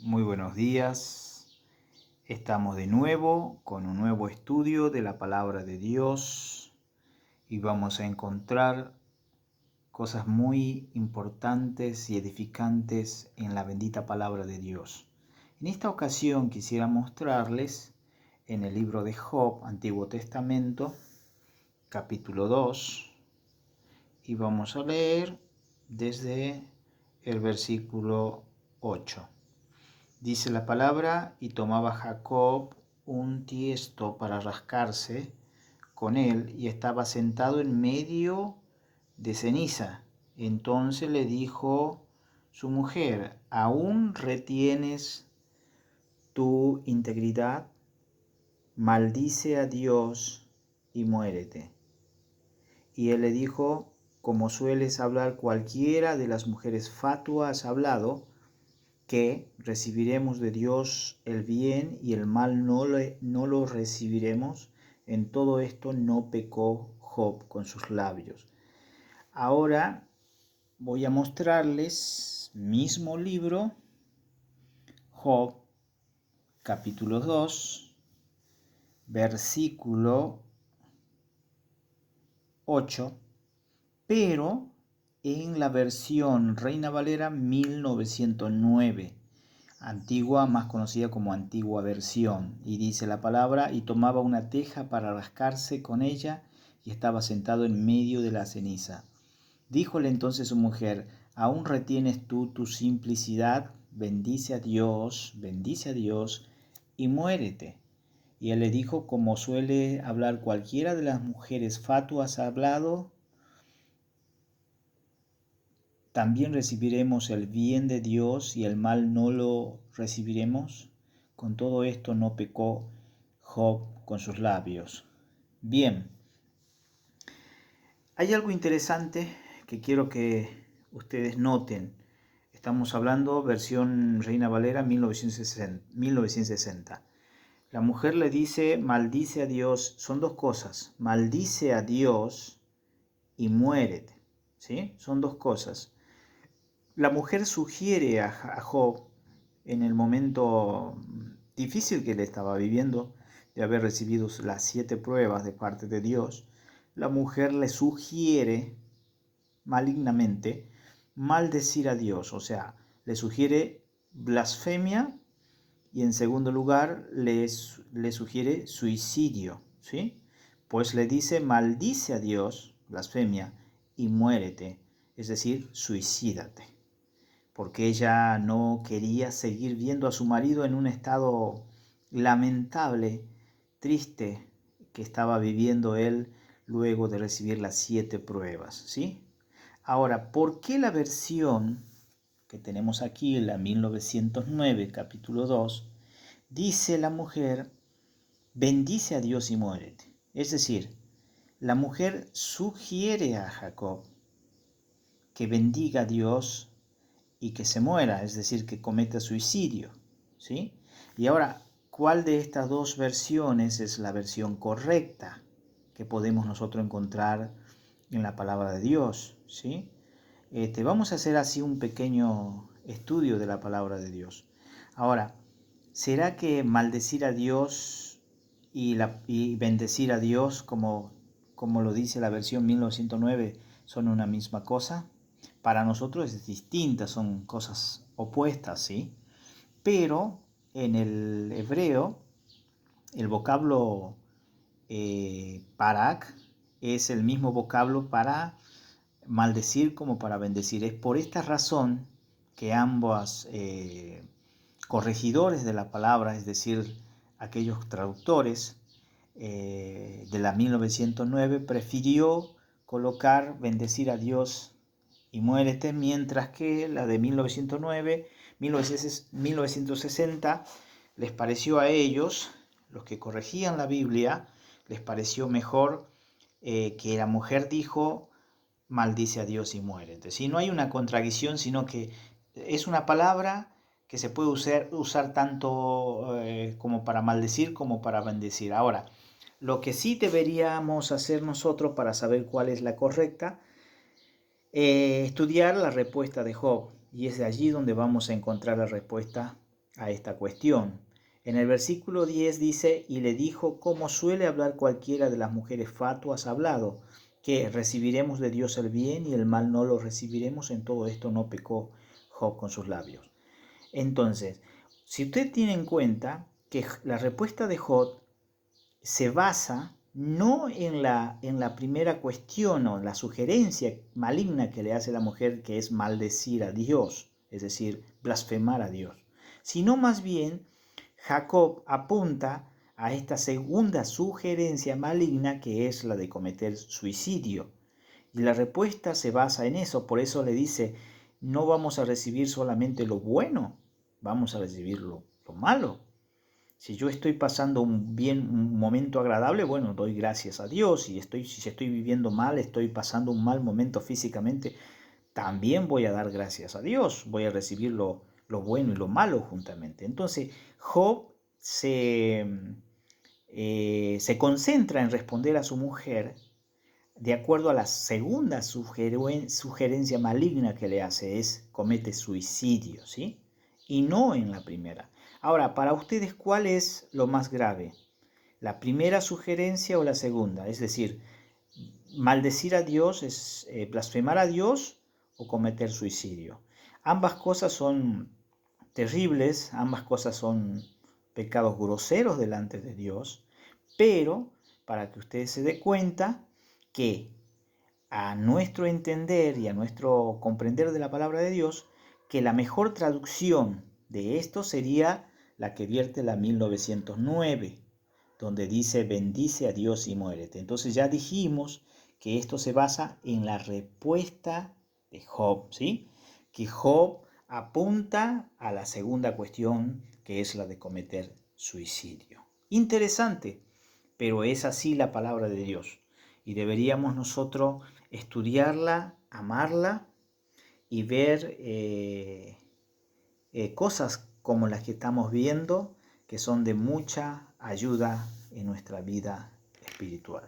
Muy buenos días. Estamos de nuevo con un nuevo estudio de la palabra de Dios y vamos a encontrar cosas muy importantes y edificantes en la bendita palabra de Dios. En esta ocasión quisiera mostrarles en el libro de Job, Antiguo Testamento, capítulo 2, y vamos a leer desde el versículo 8. Dice la palabra: y tomaba Jacob un tiesto para rascarse con él, y estaba sentado en medio de ceniza. Entonces le dijo su mujer: ¿aún retienes tu integridad? Maldice a Dios y muérete. Y él le dijo: como sueles hablar cualquiera de las mujeres fatuas, has hablado, que recibiremos de Dios el bien y el mal no lo recibiremos. En todo esto no pecó Job con sus labios. Ahora voy a mostrarles mismo libro, Job, capítulo 2, versículo 8, pero en la versión Reina Valera 1909. Antigua, más conocida como antigua versión, y dice la palabra: y tomaba una teja para rascarse con ella, y estaba sentado en medio de la ceniza. Díjole entonces su mujer: ¿aún retienes tú tu simplicidad? Bendice a Dios, y muérete. Y él le dijo: como suele hablar cualquiera de las mujeres fatuas, ha hablado, ¿también recibiremos el bien de Dios y el mal no lo recibiremos? Con todo esto no pecó Job con sus labios. Bien, hay algo interesante que quiero que ustedes noten. Estamos hablando versión Reina Valera 1960. La mujer le dice: maldice a Dios. Son dos cosas: maldice a Dios y muérete. ¿Sí? Son dos cosas. La mujer sugiere a Job, en el momento difícil que él estaba viviendo, de haber recibido las 7 pruebas de parte de Dios, la mujer le sugiere malignamente maldecir a Dios, o sea, le sugiere blasfemia, y en segundo lugar le sugiere suicidio, ¿sí? Pues le dice: maldice a Dios, blasfemia, y muérete, es decir, suicídate, porque ella no quería seguir viendo a su marido en un estado lamentable, triste, que estaba viviendo él luego de recibir las 7 pruebas, ¿sí? Ahora, ¿por qué la versión que tenemos aquí, la 1909, capítulo 2, dice la mujer: bendice a Dios y muérete? Es decir, la mujer sugiere a Jacob que bendiga a Dios y que se muera, es decir, que cometa suicidio, ¿sí? Y ahora, ¿cuál de estas dos versiones es la versión correcta que podemos nosotros encontrar en la palabra de Dios, ¿sí? Vamos a hacer así un pequeño estudio de la palabra de Dios. Ahora, ¿será que maldecir a Dios y bendecir a Dios, como lo dice la versión 1909, son una misma cosa? Para nosotros es distinta, son cosas opuestas, ¿sí? Pero en el hebreo, el vocablo parak es el mismo vocablo para maldecir como para bendecir. Es por esta razón que ambos corregidores de la palabra, es decir, aquellos traductores de la 1909, prefirió colocar bendecir a Dios y muérete, mientras que la de 1960 les pareció a ellos, los que corregían la Biblia, les pareció mejor que la mujer dijo: maldice a Dios y muérete. Si no hay una contradicción, sino que es una palabra que se puede usar tanto como para maldecir como para bendecir. Ahora, lo que sí deberíamos hacer nosotros para saber cuál es la correcta, estudiar la respuesta de Job, y es de allí donde vamos a encontrar la respuesta a esta cuestión. En el versículo 10 dice, y le dijo, como suele hablar cualquiera de las mujeres fatuas hablado, que recibiremos de Dios el bien y el mal no lo recibiremos, en todo esto no pecó Job con sus labios. Entonces, si usted tiene en cuenta que la respuesta de Job se basa no en la primera cuestión o la sugerencia maligna que le hace la mujer, que es maldecir a Dios, es decir, blasfemar a Dios, sino más bien Jacob apunta a esta segunda sugerencia maligna, que es la de cometer suicidio. Y la respuesta se basa en eso, por eso le dice, no vamos a recibir solamente lo bueno, vamos a recibir lo malo. Si yo estoy pasando un momento agradable, bueno, doy gracias a Dios. Si estoy viviendo mal, estoy pasando un mal momento físicamente, también voy a dar gracias a Dios. Voy a recibir lo bueno y lo malo juntamente. Entonces, Job se concentra en responder a su mujer de acuerdo a la segunda sugerencia maligna que le hace, es comete suicidio, ¿sí? Y no en la primera. Ahora, para ustedes, ¿cuál es lo más grave? ¿La primera sugerencia o la segunda? Es decir, maldecir a Dios es blasfemar a Dios o cometer suicidio. Ambas cosas son terribles, ambas cosas son pecados groseros delante de Dios, pero para que ustedes se den cuenta que a nuestro entender y a nuestro comprender de la palabra de Dios, que la mejor traducción de esto sería la que vierte la 1909, donde dice bendice a Dios y muérete. Entonces ya dijimos que esto se basa en la respuesta de Job, ¿sí? Que Job apunta a la segunda cuestión, que es la de cometer suicidio. Interesante, pero es así la palabra de Dios. Y deberíamos nosotros estudiarla, amarla y ver cosas como las que estamos viendo, que son de mucha ayuda en nuestra vida espiritual.